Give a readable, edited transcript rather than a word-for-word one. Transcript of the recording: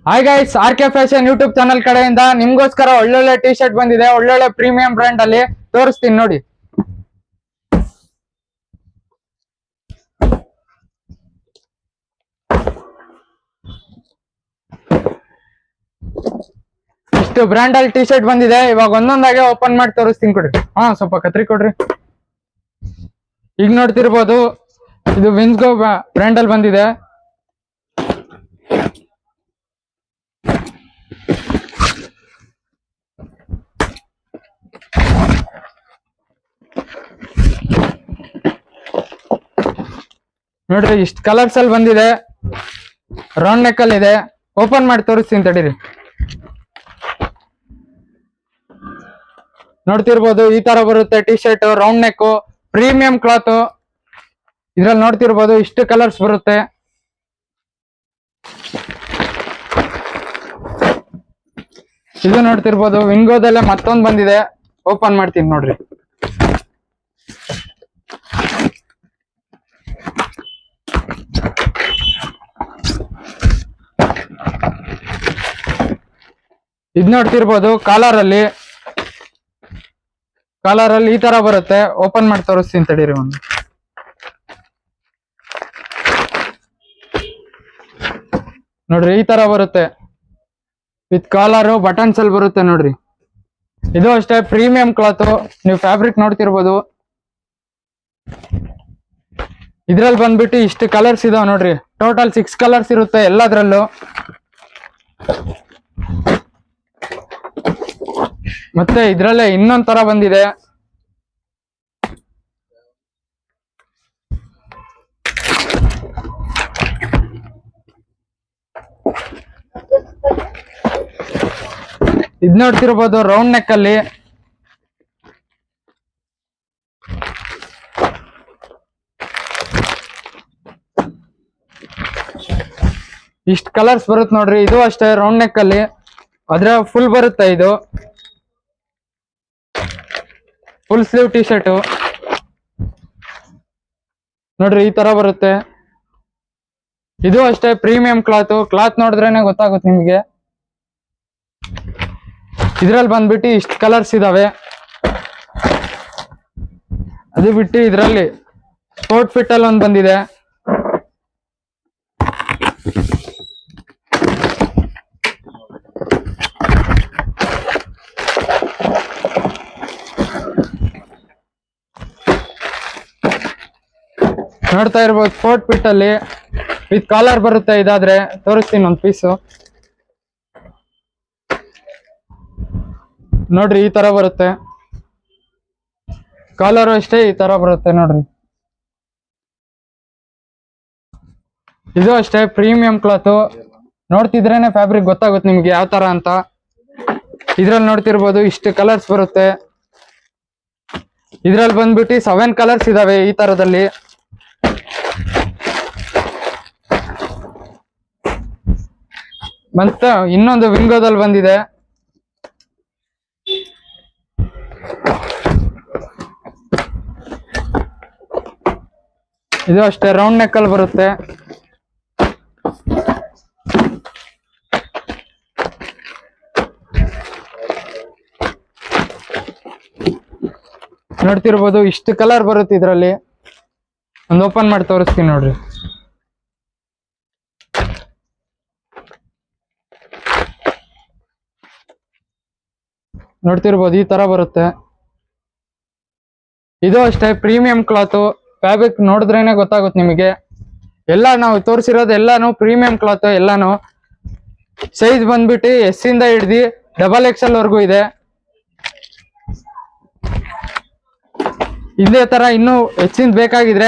Hi guys, RK fashion YouTube channel ಕಡೆಯಿಂದ ನಿಮ್ಗೋಸ್ಕರ ಒಳ್ಳೊಳ್ಳೆ ಟಿ ಶರ್ಟ್ ಬಂದಿದೆ. ಒಳ್ಳೊಳ್ಳೆ ಪ್ರೀಮಿಯಂ ಬ್ರ್ಯಾಂಡ್ ಅಲ್ಲಿ ತೋರಿಸ್ತೀನಿ ನೋಡಿ. ಇಷ್ಟು ಬ್ರ್ಯಾಂಡ್ ಅಲ್ಲಿ ಟಿ ಶರ್ಟ್ ಬಂದಿದೆ. ಇವಾಗ ಒಂದೊಂದಾಗೆ ಓಪನ್ ಮಾಡಿ ತೋರಿಸ್ತೀನಿ ಕೊಡ್ರಿ. ಸ್ವಲ್ಪ ಕತ್ರಿ ಕೊಡ್ರಿ. ಈಗ ನೋಡ್ತಿರ್ಬೋದು, ಇದು ವಿನ್ಸ್ಗೋ ಬ್ರ್ಯಾಂಡ್ ಅಲ್ಲಿ ಬಂದಿದೆ. ನೋಡ್ರಿ, ಇಷ್ಟು ಕಲರ್ಸ್ ಅಲ್ಲಿ ಬಂದಿದೆ. ರೌಂಡ್ ನೆಕ್ ಅಲ್ಲಿ ಇದೆ. ಓಪನ್ ಮಾಡಿ ತೋರಿಸ್ತೀನಿ ತಡೀರಿ. ನೋಡ್ತಿರ್ಬೋದು, ಈ ತರ ಬರುತ್ತೆ T shirt. Round neck, premium cloth. ಇದ್ರಲ್ಲಿ ನೋಡ್ತಿರ್ಬೋದು ಇಷ್ಟು ಕಲರ್ಸ್ ಬರುತ್ತೆ. ಇದು ನೋಡ್ತಿರ್ಬೋದು ವಿಂಗೋದಲ್ಲೇ ಮತ್ತೊಂದು ಬಂದಿದೆ. ಓಪನ್ ಮಾಡ್ತೀನಿ ನೋಡ್ರಿ. ಇದ್ ನೋಡ್ತಿರ್ಬೋದು ಕಾಲರ್ ಅಲ್ಲಿ ಈ ತರ ಬರುತ್ತೆ. ಓಪನ್ ಮಾಡಿ ತೋರಿಸ್ತೀನಿ ತಡೀರಿ ಒಂದು. ನೋಡ್ರಿ, ಈ ತರ ಬರುತ್ತೆ ವಿತ್ ಕಾಲರ್, ಬಟನ್ಸ್ ಅಲ್ಲಿ ಬರುತ್ತೆ ನೋಡ್ರಿ. ಇದು ಅಷ್ಟೇ ಪ್ರೀಮಿಯಂ ಕ್ಲಾತ್. ನೀವು ಫ್ಯಾಬ್ರಿಕ್ ನೋಡ್ತಿರ್ಬೋದು. ಇದ್ರಲ್ಲಿ ಬಂದ್ಬಿಟ್ಟು ಇಷ್ಟು ಕಲರ್ಸ್ ಇದಾವ ನೋಡ್ರಿ. ಟೋಟಲ್ 6 ಕಲರ್ಸ್ ಇರುತ್ತೆ ಎಲ್ಲದ್ರಲ್ಲೂ. ಮತ್ತೆ ಇದ್ರಲ್ಲೇ ಇನ್ನೊಂದ್ ತರ ಬಂದಿದೆ. ಇದ್ ನೋಡ್ತಿರ್ಬೋದು ರೌಂಡ್ ನೆಕ್ ಅಲ್ಲಿ. ಇಷ್ಟು ಕಲರ್ಸ್ ಬರುತ್ತೆ ನೋಡ್ರಿ. ಇದು ಅಷ್ಟೇ ರೌಂಡ್ ನೆಕ್ ಅಲ್ಲಿ. ಅದ್ರ ಫುಲ್ ಬರುತ್ತೆ. ಇದು ಫುಲ್ ಸ್ಲೀವ್ ಟಿ ಶರ್ಟ್ ನೋಡ್ರಿ, ಈ ತರ ಬರುತ್ತೆ. ಇದು ಅಷ್ಟೇ ಪ್ರೀಮಿಯಂ ಕ್ಲಾತ್ ನೋಡಿದ್ರೇನೆ ಗೊತ್ತಾಗುತ್ತೆ ನಿಮ್ಗೆ. ಇದ್ರಲ್ಲಿ ಬಂದ್ಬಿಟ್ಟು ಇಷ್ಟು ಕಲರ್ಸ್ ಇದಾವೆ. ಅದು ಬಿಟ್ಟು ಇದ್ರಲ್ಲಿ ಸ್ಪೋರ್ಟ್ ಫಿಟ್ ಅಲ್ಲಿ ಒಂದು ಬಂದಿದೆ. ನೋಡ್ತಾ ಇರ್ಬೋದು ಸ್ಪೋರ್ಟ್ ಫಿಟ್ ಅಲ್ಲಿ ವಿತ್ ಕಾಲರ್ ಬರುತ್ತೆ. ಇದಾದ್ರೆ ತೋರಿಸ್ತೀನಿ ಒಂದು ಪೀಸು. ನೋಡ್ರಿ, ಈ ತರ ಬರುತ್ತೆ. ಕಾಲರ್ ಅಷ್ಟೇ ಈ ತರ ಬರುತ್ತೆ ನೋಡ್ರಿ. ಇದು ಅಷ್ಟೇ ಪ್ರೀಮಿಯಂ ಕ್ಲಾತ್. ನೋಡ್ತಿದ್ರೇನೆ ಫ್ಯಾಬ್ರಿಕ್ ಗೊತ್ತಾಗುತ್ತೆ ನಿಮ್ಗೆ ಯಾವ ತರ ಅಂತ. ಇದ್ರಲ್ಲಿ ನೋಡ್ತಿರ್ಬೋದು ಇಷ್ಟು ಕಲರ್ಸ್ ಬರುತ್ತೆ. ಇದ್ರಲ್ಲಿ ಬಂದ್ಬಿಟ್ಟು 7 ಕಲರ್ಸ್ ಇದಾವೆ ಈ ತರದಲ್ಲಿ. ಮತ್ತೆ ಇನ್ನೊಂದು ವಿಂಗೋದಲ್ಲಿ ಬಂದಿದೆ. ಇದು ಅಷ್ಟೇ ರೌಂಡ್ ನೆಕ್ ಅಲ್ಲಿ ಬರುತ್ತೆ. ನೋಡ್ತಿರ್ಬೋದು ಇಷ್ಟು ಕಲರ್ ಬರುತ್ತೆ ಇದ್ರಲ್ಲಿ. ಒಂದು ಓಪನ್ ಮಾಡಿ ತೋರಿಸ್ತೀನಿ ನೋಡ್ರಿ. ನೋಡ್ತಿರ್ಬೋದು ಈ ತರ ಬರುತ್ತೆ. ಇದು ಅಷ್ಟೇ ಪ್ರೀಮಿಯಂ ಕ್ಲಾತ್. ಫ್ಯಾಬ್ರಿಕ್ ನೋಡಿದ್ರೇನೆ ಗೊತ್ತಾಗುತ್ತೆ ನಿಮಗೆ. ಎಲ್ಲ ನಾವು ತೋರಿಸಿರೋದು ಎಲ್ಲಾನು ಪ್ರೀಮಿಯಂ ಕ್ಲಾತ್. ಎಲ್ಲಾನು ಸೈಜ್ ಬಂದ್ಬಿಟ್ಟು S ಇಂದ ಹಿಡ್ದು XXL ವರ್ಗೂ ಇದೆ. ಇದೇ ತರ ಇನ್ನೂ ಹೆಚ್ಚಿನ ಬೇಕಾಗಿದ್ರೆ